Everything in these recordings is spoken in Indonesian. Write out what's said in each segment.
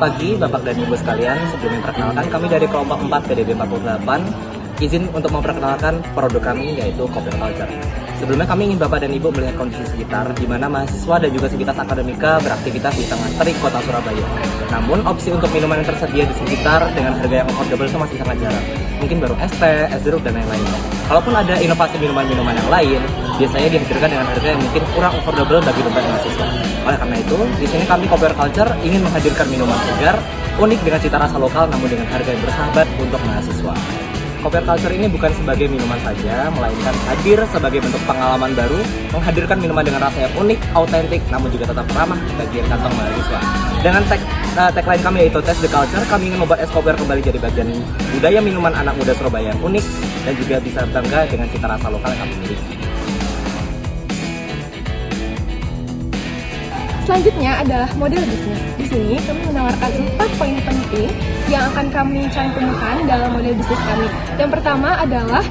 pagi Bapak dan Ibu sekalian, sebelum memperkenalkan kami dari kelompok 4 PDB 48, izin untuk memperkenalkan produk kami yaitu Kopior Culture. Sebelumnya kami ingin Bapak dan Ibu melihat kondisi sekitar di mana mahasiswa dan juga Sivitas Akademika beraktivitas di tengah terik kota Surabaya. Namun opsi untuk minuman yang tersedia di sekitar dengan harga yang affordable itu masih sangat jarang. Mungkin baru es teh, es jeruk, dan lain-lain. Kalaupun ada inovasi minuman-minuman yang lain, biasanya dihadirkan dengan harga yang mungkin kurang affordable bagi dompet mahasiswa. Oleh karena itu, di sini kami Kopior Culture ingin menghadirkan minuman segar, unik dengan cita rasa lokal namun dengan harga yang bersahabat untuk mahasiswa. Kopior Culture ini bukan sebagai minuman saja, melainkan hadir sebagai bentuk pengalaman baru, menghadirkan minuman dengan rasa yang unik, autentik, namun juga tetap ramah bagi kantong mahasiswa. Dengan tagline kami yaitu Taste the Culture, kami ingin membuat es kopior kembali jadi bagian budaya minuman anak muda Surabaya yang unik dan juga bisa bangga dengan cita rasa lokal yang kami miliki. Selanjutnya adalah model bisnis. Di sini kami menawarkan 4 poin penting yang akan kami cantumkan dalam model bisnis kami. Yang pertama adalah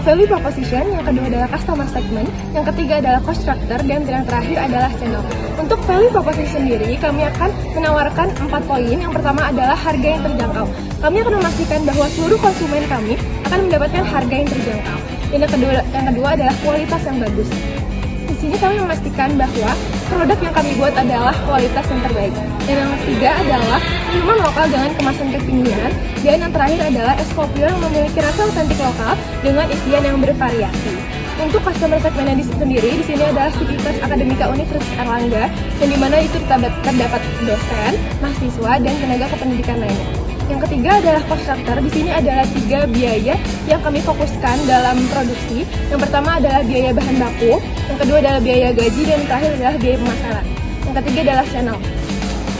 value proposition, yang kedua adalah customer segment, yang ketiga adalah cost structure, dan yang terakhir adalah channel. Untuk value proposition sendiri, kami akan menawarkan 4 poin. Yang pertama adalah harga yang terjangkau. Kami akan memastikan bahwa seluruh konsumen kami akan mendapatkan harga yang terjangkau. Dan yang kedua adalah kualitas yang bagus. Di sini kami memastikan bahwa produk yang kami buat adalah kualitas yang terbaik. Dan yang ketiga adalah minuman lokal dengan kemasan kekinian. Dan yang terakhir adalah es kopior yang memiliki rasa otentik lokal dengan isian yang bervariasi. Untuk customer segmennya sendiri, di sini adalah Sivitas Akademika Universitas Erlangga, dan di mana itu terdapat dosen, mahasiswa, dan tenaga kependidikan lainnya. Yang ketiga adalah cost structure. Di sini adalah 3 biaya yang kami fokuskan dalam produksi. Yang pertama adalah biaya bahan baku, yang kedua adalah biaya gaji, dan yang terakhir adalah biaya pemasaran. Yang ketiga adalah channel.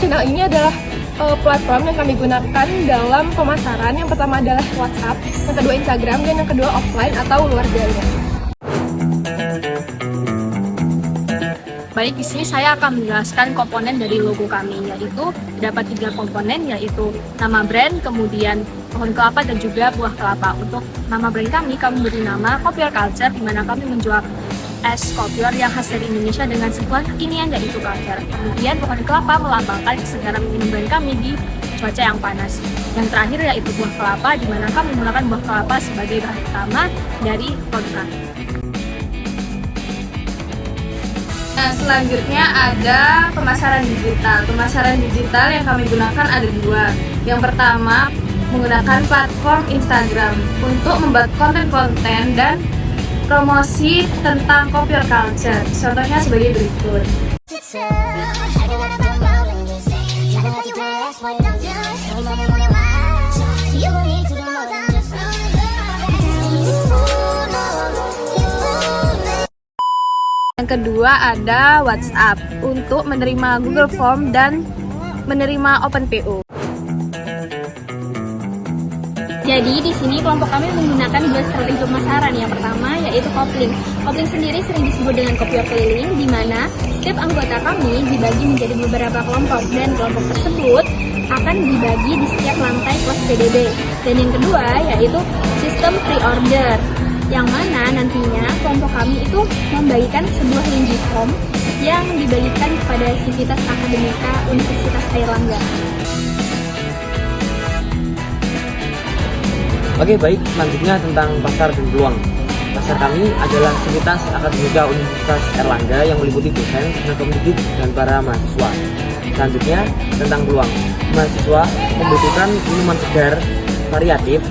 Channel ini adalah platform yang kami gunakan dalam pemasaran. Yang pertama adalah WhatsApp, yang kedua Instagram, dan yang kedua offline atau luar jaringan. Baik, di sini saya akan menjelaskan komponen dari logo kami, yaitu dapat 3 komponen, yaitu nama brand, kemudian pohon kelapa, dan juga buah kelapa. Untuk nama brand kami beri nama Kopior Culture, di mana kami menjual es kopior yang khas dari Indonesia dengan sebuah kekinian yaitu culture. Kemudian pohon kelapa melambangkan kesegaran minum brand kami di cuaca yang panas. Yang terakhir yaitu buah kelapa, di mana kami menggunakan buah kelapa sebagai bahan utama dari produk kami. Nah, selanjutnya ada pemasaran digital. Pemasaran digital yang kami gunakan ada 2. Yang pertama, menggunakan platform Instagram untuk membuat konten-konten dan promosi tentang Kopior Culture. Contohnya sebagai berikut. Yang kedua ada WhatsApp untuk menerima Google Form dan menerima Open PO. Jadi di sini kelompok kami menggunakan 2 strategi pemasaran. Yang pertama yaitu kopling. Kopling sendiri sering disebut dengan kopior keliling, di mana setiap anggota kami dibagi menjadi beberapa kelompok, dan kelompok tersebut akan dibagi di setiap lantai kelas PDB. Dan yang kedua yaitu sistem pre-order, yang mana nantinya kelompok kami itu membagikan sebuah link form yang dibagikan kepada Sivitas Akademika Universitas Erlangga. Oke, baik, selanjutnya tentang pasar dan peluang. Pasar kami adalah Sivitas Akademika Universitas Erlangga yang meliputi dosen, tenaga pendidik, dan para mahasiswa. Selanjutnya tentang peluang. Mahasiswa membutuhkan minuman segar, variatif,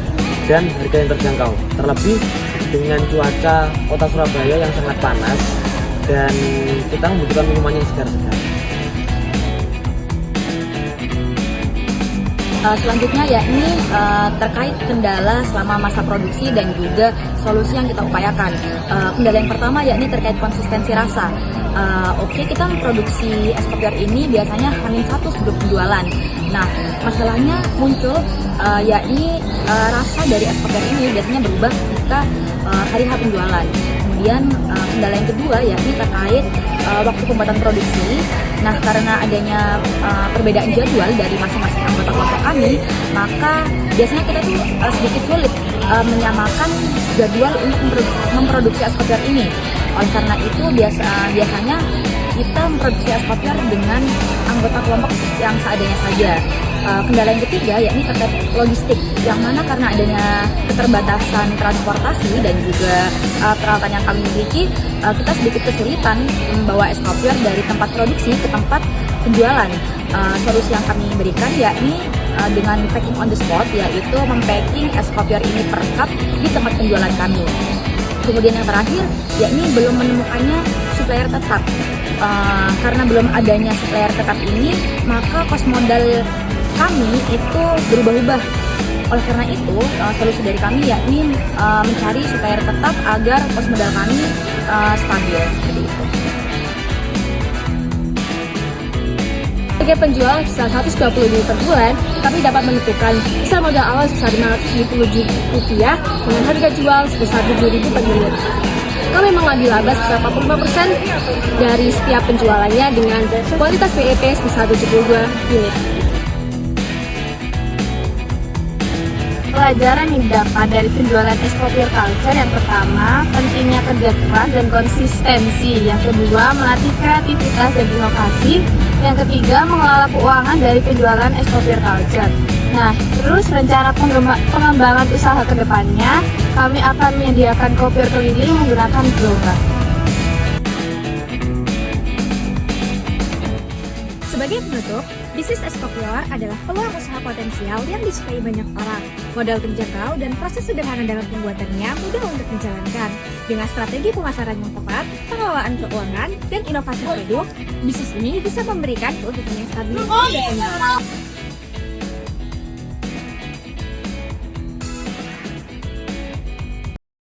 dan harga yang terjangkau. Terlebih dengan cuaca kota Surabaya yang sangat panas, dan kita membutuhkan minuman yang segar-segar. Selanjutnya yakni terkait kendala selama masa produksi dan juga solusi yang kita upayakan. Kendala yang pertama yakni terkait konsistensi rasa. Kita memproduksi es kopior ini biasanya H-1 sebelum penjualan. Nah, masalahnya muncul yakni rasa dari es kopior ini biasanya berubah ketika hari H penjualan. Kemudian kendala yang kedua yakni terkait waktu pembuatan produksi. Nah, karena adanya perbedaan jadwal dari masing-masing anggota kelompok kami, maka biasanya kita tuh sedikit sulit menyamakan jadwal untuk memproduksi es kopior ini. Oleh karena itu biasanya kita memproduksi es kopior dengan anggota kelompok yang seadanya saja. Kendala yang ketiga yakni terkait logistik, yang mana karena adanya keterbatasan transportasi dan juga peralatan yang kami miliki, kita sedikit kesulitan membawa es kopior dari tempat produksi ke tempat penjualan. Solusi yang kami berikan yakni dengan packing on the spot, yaitu mempacking es kopior ini per cup di tempat penjualan kami. Kemudian yang terakhir yakni belum menemukannya supplier tetap. Karena belum adanya supplier tetap ini, maka kos modal kami itu berubah-ubah. Oleh karena itu, solusi dari kami yakni mencari supplier tetap agar kos modal kami stabil seperti itu. Sebagai penjual sebesar 120 unit per bulan, kami dapat menentukan sisa modal awal sebesar Rp570 dengan harga jual sebesar Rp7.000 per unit. Kami mengambil laba sebesar 45% dari setiap penjualannya dengan kualitas PEP sebesar 72 unit. Pelajaran yang didapat dari penjualan es kopior culture yang pertama, pentingnya kerja keras dan konsistensi. Yang kedua, melatih kreativitas dan inovasi. Yang ketiga, mengelola keuangan dari penjualan es kopior culture. Nah, terus rencana pengembangan usaha ke depannya, kami akan menyediakan kopior keliling menggunakan gerobak. Sebagai penutup, bisnis es kopior adalah peluang usaha potensial yang disukai banyak orang. Modal terjangkau dan proses sederhana dalam pembuatannya mudah untuk dijalankan. Dengan strategi pemasaran yang tepat, pengelolaan keuangan, dan inovasi produk, bisnis ini bisa memberikan keuntungan yang stabil.